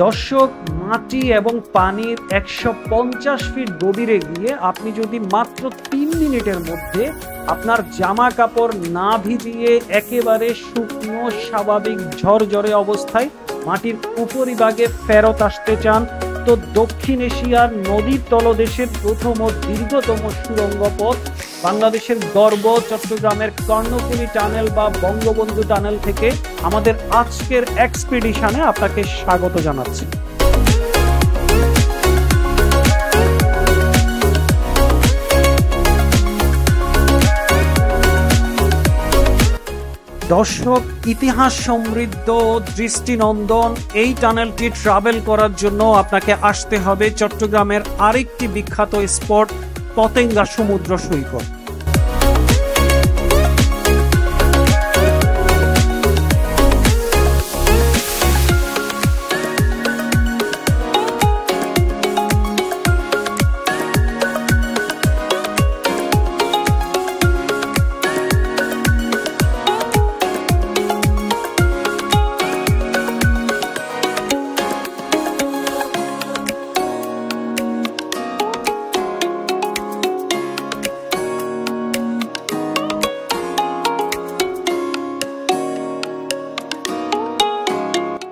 দর্শক, মাটি এবং পানির 150 ফিট গভীরে গিয়ে আপনি যদি মাত্র 3 মিনিটের মধ্যে আপনার জামা কাপড় না ভিজিয়ে একেবারে শুকনো স্বাভাবিক ঝরঝরে অবস্থায় মাটির উপরিভাগে ফেরত আসতে চান, তো দক্ষিণ এশিয়ার নদীর তলদেশের প্রথম ও দীর্ঘতম সুড়ঙ্গ পথ, বাংলাদেশের গর্ব চট্টগ্রামের কর্ণফুলী টানেল বা বঙ্গবন্ধু টানেল থেকে আমাদের আজকের এক্সপিডিশনে আপনাকে স্বাগত জানাচ্ছি। দর্শক, ইতিহাস সমৃদ্ধ দৃষ্টিনন্দন এই টানেলটি ট্রাভেল করার জন্য আপনাকে আসতে হবে চট্টগ্রামের আরেকটি বিখ্যাত স্পট পতেঙ্গা সমুদ্র সৈকত।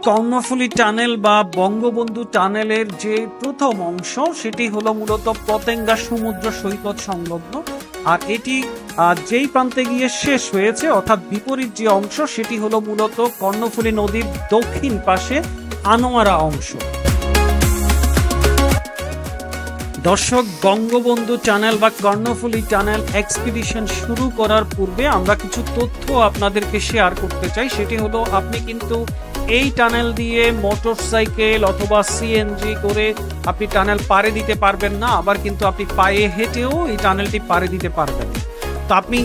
কর্ণফুলী টানেল বা বঙ্গবন্ধু টানেলের যে প্রথম অংশ সেটি হলো মূলত পতেঙ্গা সমুদ্র সৈকত সংলগ্ন, আর এটি যেই প্রান্তে গিয়ে শেষ হয়েছে অর্থাৎ বিপরীত যে অংশ সেটি হলো মূলত কর্ণফুলী নদীর দক্ষিণ পাশে আনোয়ারা অংশ। দর্শক, বঙ্গবন্ধু টানেল বা কর্ণফুলী টানেল এক্সপিডিশন শুরু করার পূর্বে আমরা কিছু তথ্য আপনাদেরকে শেয়ার করতে চাই। সেটি হলো, আপনি কিন্তু এই টানেল দিয়ে মোটরসাইকেল অথবা সিএনজি করে আপনি টানেল পাড়ি দিতে পারবেন না, আবার কিন্তু আপনি পায়ে হেঁটেও এই টানেলটি পাড়ি দিতে পারবেন। তো আপনি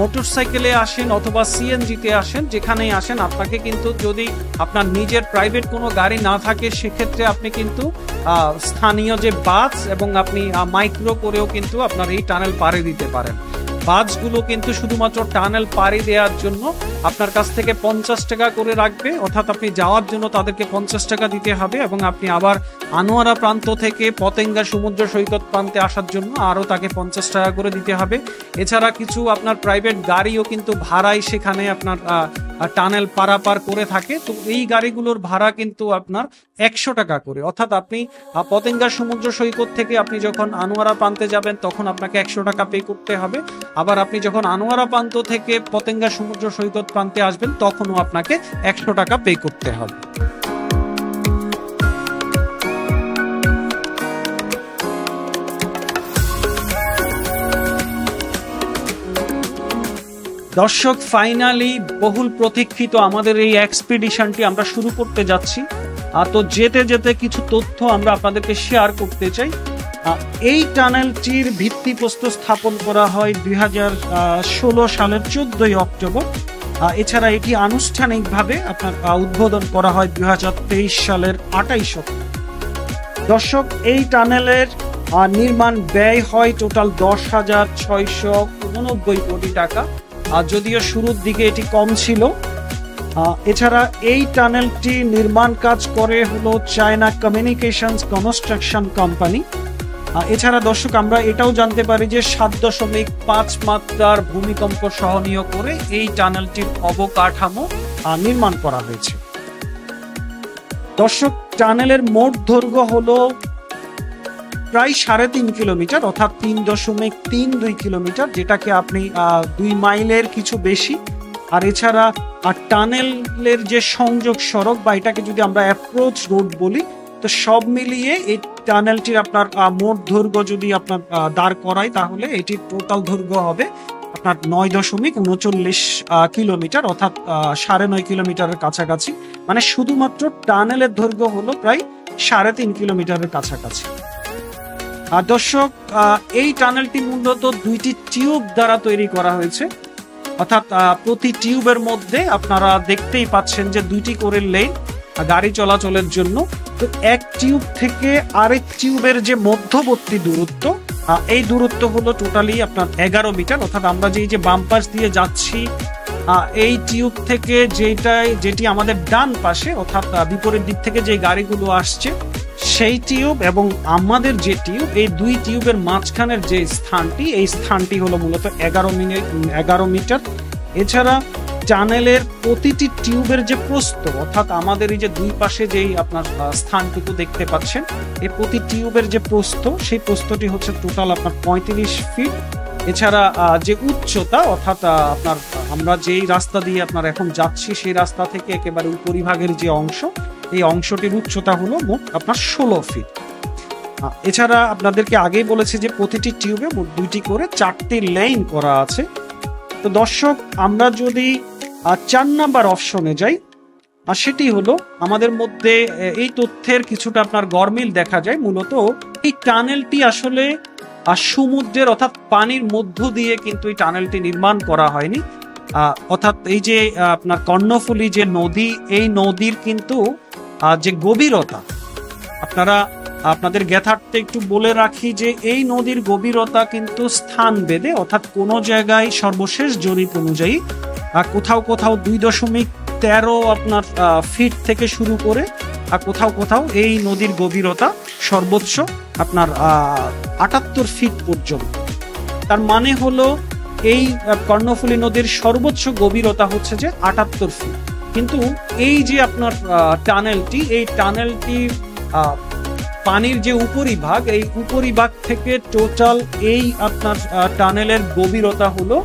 মোটরসাইকেলে আসেন অথবা সিএনজিতে আসেন, যেখানেই আসেন, আপনাকে কিন্তু যদি আপনার নিজের প্রাইভেট কোনো গাড়ি না থাকে সেক্ষেত্রে আপনি কিন্তু স্থানীয় যে বাস এবং আপনি মাইক্রো করেও কিন্তু আপনার এই টানেল পাড়ি দিতে পারেন। বাসগুলো কিন্তু শুধুমাত্র টানেল পাড়ি দেওয়ার জন্য আপনার কাছ থেকে 50 টাকা করে রাখবে, অর্থাৎ আপনি যাওয়ার জন্য তাদেরকে 50 টাকা দিতে হবে এবং আপনি আবার আনোয়ারা প্রান্ত থেকে পতেঙ্গা সমুদ্র সৈকত প্রান্তে আসার জন্য আরও তাকে 50 টাকা করে দিতে হবে। এছাড়া কিছু আপনার প্রাইভেট গাড়িও কিন্তু ভাড়ায় সেখানে আপনার টানেল পারাপার করে থাকে, তো এই গাড়িগুলোর ভাড়া কিন্তু আপনার 100 টাকা করে, অর্থাৎ আপনি পতেঙ্গা সমুদ্র সৈকত থেকে আপনি যখন আনোয়ারা প্রান্তে যাবেন তখন আপনাকে 100 টাকা পে করতে হবে, আবার আপনি যখন আনোয়ারা প্রান্ত থেকে পতেঙ্গা সমুদ্র সৈকত প্রান্তে আসবেন তখনও আপনাকে 100 টাকা পে করতে হবে। দর্শক, ফাইনালি বহুল প্রতীক্ষিত আমাদের এই এক্সপিডিশনটি আমরা শুরু করতে যাচ্ছি। তো যেতে যেতে কিছু তথ্য আমরা আপনাদেরকে শেয়ার করতে চাই। এই টানেলটির ভিত্তিপ্রস্তর স্থাপন করা হয় 2016 সালের 14 অক্টোবর। এছাড়া এটি আনুষ্ঠানিকভাবে আপনার উদ্বোধন করা হয় 2023 সালের 28 অক্টোবর। দর্শক, এই টানেলের নির্মাণ ব্যয় হয় টোটাল 10,689 কোটি টাকা, যদিও শুরুর দিকে এটি কম ছিল। এছাড়া এই টানেলটি নির্মাণ কাজ করে হলো চায়না কমিউনিকেশনস কনস্ট্রাকশন কোম্পানি। এছাড়া দর্শক, আমরা এটাও জানতে পারি যে 7.5 মাত্রার ভূমিকম্প সহনীয় করে এই টানেলটির অবকাঠামো নির্মাণ করা হয়েছে। দর্শক, টানেলের মোট দৈর্ঘ্য হলো প্রায় 3.5 কিলোমিটার, অর্থাৎ 3.32 কিলোমিটার, যেটাকে আপনি 2 মাইলের কিছু বেশি। আর এছাড়া টানেলের যে সংযোগ সড়ক বা এটাকে যদি আমরা অ্যাপ্রোচ রোড বলি, তো সব মিলিয়ে এই টানেলটির আপনার মোট দৈর্ঘ্য যদি আপনার দাঁড় করায় তাহলে এটির টোটাল দৈর্ঘ্য হবে আপনার 9.39 কিলোমিটার, অর্থাৎ 9.5 কিলোমিটারের কাছাকাছি। মানে শুধুমাত্র টানেলের দৈর্ঘ্য হলো প্রায় 3.5 কিলোমিটারের কাছাকাছি। আর দর্শক, এই টানেলটি মূলত 2টি টিউব দ্বারা তৈরি করা হয়েছে, অর্থাৎ প্রতি টিউবের মধ্যে আপনারা দেখতেই পাচ্ছেন যে 2টি করে লেন গাড়ি চলাচলের জন্য। তো এক টিউব থেকে আরেক টিউবের যে মধ্যবর্তী দূরত্ব, এই দূরত্ব হলো টোটালি আপনার 11 মিটার, অর্থাৎ আমরা যে বাম পাশ দিয়ে যাচ্ছি এই টিউব থেকে যেটি আমাদের ডান পাশে অর্থাৎ বিপরীত দিক থেকে যে গাড়িগুলো আসছে সেই টিউব এবং আমাদের যে টিউব, এই দুই টিউবের মাঝখানের যে স্থানটি, এই স্থানটি হলো মূলত 11 মিটার। এছাড়া টানেলের প্রতিটি টিউবের যে প্রস্থ, অর্থাৎ আমাদের এই যে দুই পাশে যেই আপনার স্থানটুকু দেখতে পাচ্ছেন, এই প্রতি টিউবের যে প্রস্থ, সেই প্রস্থটি হচ্ছে টোটাল আপনার 35 ফিট। এছাড়া যে উচ্চতা, অর্থাৎ আপনার আমরা যেই রাস্তা দিয়ে আপনার এখন যাচ্ছি সেই রাস্তা থেকে একেবারে উপরিভাগের যে অংশ, এই অংশটির উচ্চতা হলো মোট আপনার 16 ফিট। এছাড়া আপনাদেরকে আগেই বলেছি যে প্রতিটি টিউবে মোট 2টি করে 4টি লেন করা আছে। তো দর্শক, আমরা যদি 4 নাম্বার অপশনে যাই, আর সেটি হলো আমাদের মধ্যে এই তথ্যের কিছুটা আপনার গরমিল দেখা যায়। মূলত এই টানেলটি আসলে সমুদ্রের অর্থাৎ পানির মধ্য দিয়ে কিন্তু এই টানেলটি নির্মাণ করা হয়নি। অর্থাৎ এই যে আপনার কর্ণফুলী যে নদী, এই নদীর কিন্তু যে গভীরতা, আপনাদের জ্ঞাতার্থে একটু বলে রাখি যে এই নদীর গভীরতা কিন্তু স্থান ভেদে, অর্থাৎ কোনো জায়গায় সর্বশেষ জরিপ অনুযায়ী কোথাও কোথাও 2.13 আপনার ফিট থেকে শুরু করে কোথাও এই নদীর গভীরতা সর্বোচ্চ আপনার 78 ফিট পর্যন্ত। তার মানে হলো এই কর্ণফুলী নদীর সর্বোচ্চ গভীরতা হচ্ছে যে 78 ফিট। কিন্তু এই যে আপনার টানেলটি, এই টানেলটি পানির যে উপরিভাগ, এই উপরিভাগ থেকে টোটাল এই আপনার টানেলের গভীরতা হলো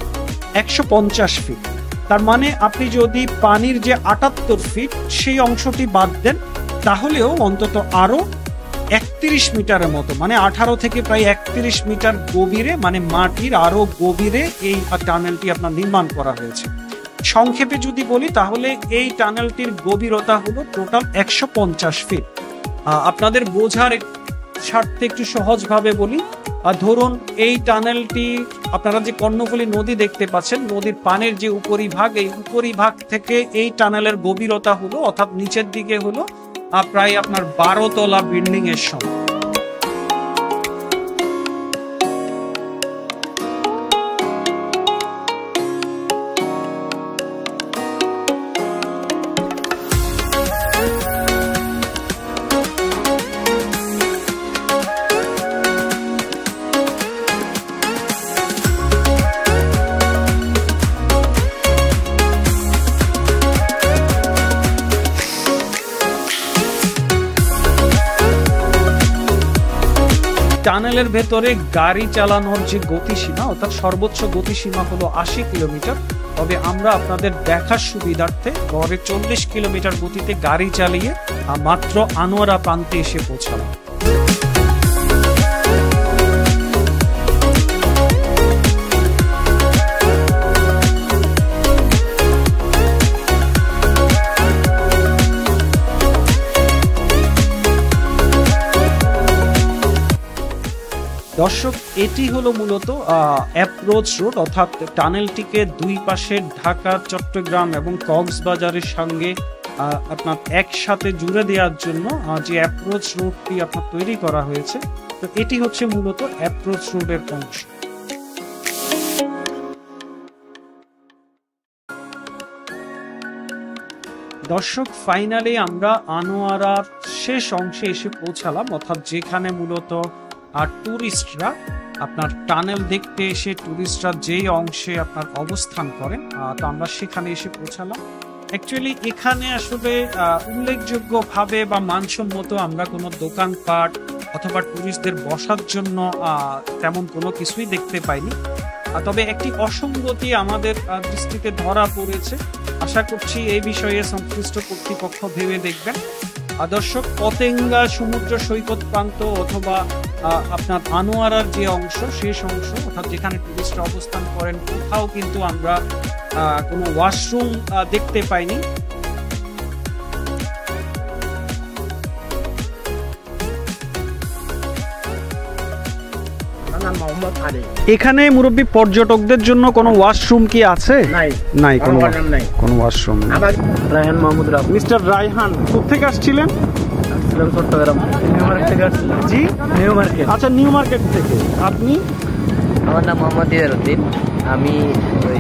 150 ফিট। তার মানে আপনি যদি পানির যে 78 ফিট সেই অংশটি বাদ দেন, তাহলেও অন্তত আরো 31 মিটারের মতো, মানে 18 থেকে প্রায় 31 মিটার গভীরে, মানে মাটির আরো গভীরে এই টানেলটি আপনার নির্মাণ করা হয়েছে। সংক্ষেপে যদি বলি তাহলে এই টানেলটির গভীরতা হলো টোটাল 150 ফিট। আপনাদের বোঝার স্বার্থে একটু সহজভাবে বলি, ধরুন এই টানেলটি, আপনারা যে কর্ণফুলী নদী দেখতে পাচ্ছেন, নদীর পানির যে উপরিভাগ, এই উপরিভাগ থেকে এই টানেলের গভীরতা হলো, অর্থাৎ নিচের দিকে হলো প্রায় আপনার 12 তলা বিল্ডিং এর সমান। টানেলের ভেতরে গাড়ি চালানোর যে গতিসীমা, অর্থাৎ সর্বোচ্চ গতিসীমা হলো 80 কিলোমিটার। তবে আমরা আপনাদের দেখার সুবিধার্থে গড়ে 40 কিলোমিটার গতিতে গাড়ি চালিয়ে মাত্র আনোয়ারা প্রান্তে এসে পৌঁছালাম। দর্শক, এটি হলো মূলত অ্যাপ্রোচ রোড, অর্থাৎ টানেলটিকে দুই পাশে ঢাকা, চট্টগ্রাম এবং কক্সবাজারের সঙ্গে আপনার একসাথে জুড়ে দেওয়ার জন্য যে অ্যাপ্রোচ রোডটি আপনার তৈরি করা হয়েছে। তো এটি হচ্ছে মূলত অ্যাপ্রোচ রোডের অংশ। দর্শক, ফাইনালি আমরা আনোয়ারার শেষ অংশে এসে পৌঁছালাম, অর্থাৎ যেখানে মূলত টুরিস্টরা আপনার টানেল দেখতে এসে টুরিস্টরা যেই অংশে আপনার অবস্থান করেন, তো আমরা সেখানে এসে পৌঁছালাম। অ্যাকচুয়ালি এখানে আসলে উল্লেখযোগ্যভাবে বা মানসম্মত আমরা কোনো দোকানপাট অথবা টুরিস্টদের বসার জন্য তেমন কোনো কিছুই দেখতে পাইনি। তবে একটি অসঙ্গতি আমাদের দৃষ্টিতে ধরা পড়েছে। আশা করছি এই বিষয়ে সংশ্লিষ্ট কর্তৃপক্ষ ভেবে দেখবেন। দর্শক, পতেঙ্গা সমুদ্র সৈকত প্রান্ত অথবা আপনার আনোয়ারার যে অংশ, শেষ অংশ, অর্থাৎ যেখানে টুরিস্টরা অবস্থান করেন, কোথাও কিন্তু আমরা কোনো ওয়াশরুম দেখতে পাইনি। এখানে মুরব্বী পর্যটকদের জন্য কোনো ওয়াশরুম কি আছে? নাই, কোনো ওয়াশরুম নেই। রায়হান মাহমুদ রাব। মিস্টার রায়হান, কোথেকে আসছিলেন? চট্টগ্রাম নিউ মার্কেট থেকে আসছি। জি, নিউ মার্কেট। আচ্ছা, নিউ মার্কেট থেকে। আপনি? আমার নাম মোহাম্মদ দিদারউদ্দিন। আমি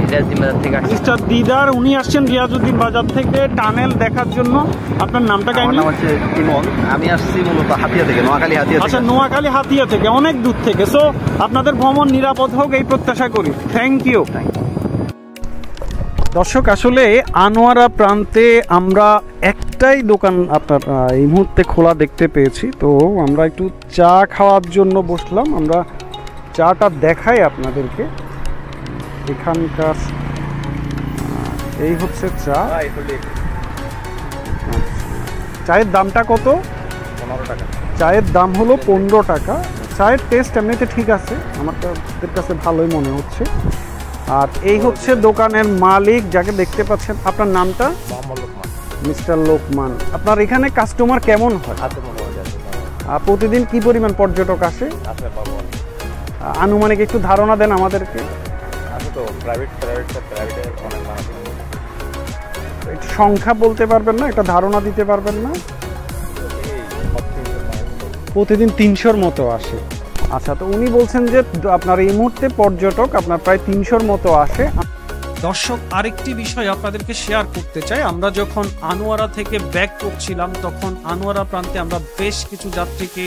রিয়াজউদ্দিন বাজার থেকে আসছি। মিস্টার দিদার, উনি আসছেন রিয়াজউদ্দিন বাজার থেকে টানেল দেখার জন্য। আপনার নামটা আমার কেমন? নাম হচ্ছে ইমন, আমি আসছি মূলত হাতিয়া থেকে, নোয়াখালী হাতিয়া আচ্ছা, থেকে। নোয়াখালী হাতিয়া থেকে, অনেক দূর থেকে। সো আপনাদের ভ্রমণ নিরাপদ হোক এই প্রত্যাশা করি। Thank you. দর্শক, আসলে আনোয়ারা প্রান্তে আমরা একটাই দোকান আপনার এই মুহূর্তে খোলা দেখতে পেয়েছি। তো আমরা একটু চা খাওয়ার জন্য বসলাম। আমরা চাটা দেখাই আপনাদেরকে। এখানকার এই হচ্ছে চা। চায়ের দামটা কত? 15 টাকা। চায়ের দাম হলো 15 টাকা। চায়ের টেস্ট এমনিতে ঠিক আছে, আমাদের কাছে ভালোই মনে হচ্ছে। আর এই হচ্ছে দোকানের মালিক, যাকে দেখতে পাচ্ছেন। আপনার নামটা? মিস্টার লোকমান। আপনার এখানে কাস্টমার কেমন হয়? প্রতিদিন কি পরিমাণ পর্যটক আসে? আনুমানিক একটু ধারণা দেন আমাদেরকে। একটু সংখ্যা বলতে পারবেন না? একটা ধারণা দিতে পারবেন না? প্রতিদিন 300-র মতো আসে। আচ্ছা, তো উনি বলছেন যে আপনার এই মুহূর্তে পর্যটক আপনার প্রায় 300-র মতো আসে। দর্শক, আরেকটি বিষয় আপনাদেরকে শেয়ার করতে চাই। আমরা যখন আনোয়ারা থেকে ব্যাক করছিলাম, তখন আনোয়ারা প্রান্তে আমরা বেশ কিছু যাত্রীকে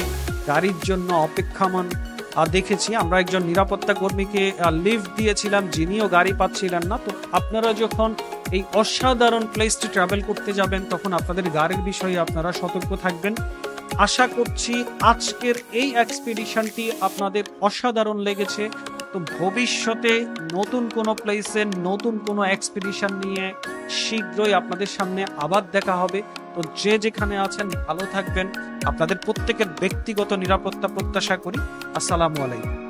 গাড়ির জন্য অপেক্ষামান দেখেছি। আমরা একজন নিরাপত্তা কর্মীকে লিফট দিয়েছিলাম, যিনিও গাড়ি পাচ্ছিলেন না। তো আপনারা যখন এই অসাধারণ প্লেসটি ট্রাভেল করতে যাবেন, তখন আপনাদের গাড়ির বিষয়ে আপনারা সতর্ক থাকবেন। আশা করছি আজকের এই এক্সপিডিশনটি আপনাদের অসাধারণ লেগেছে। তো ভবিষ্যতে নতুন কোনো প্লেসে নতুন কোনো এক্সপিডিশন নিয়ে শীঘ্রই আপনাদের সামনে আবার দেখা হবে। তো যে যেখানে আছেন ভালো থাকবেন। আপনাদের প্রত্যেকের ব্যক্তিগত নিরাপত্তা প্রত্যাশা করি। আসসালামু আলাইকুম।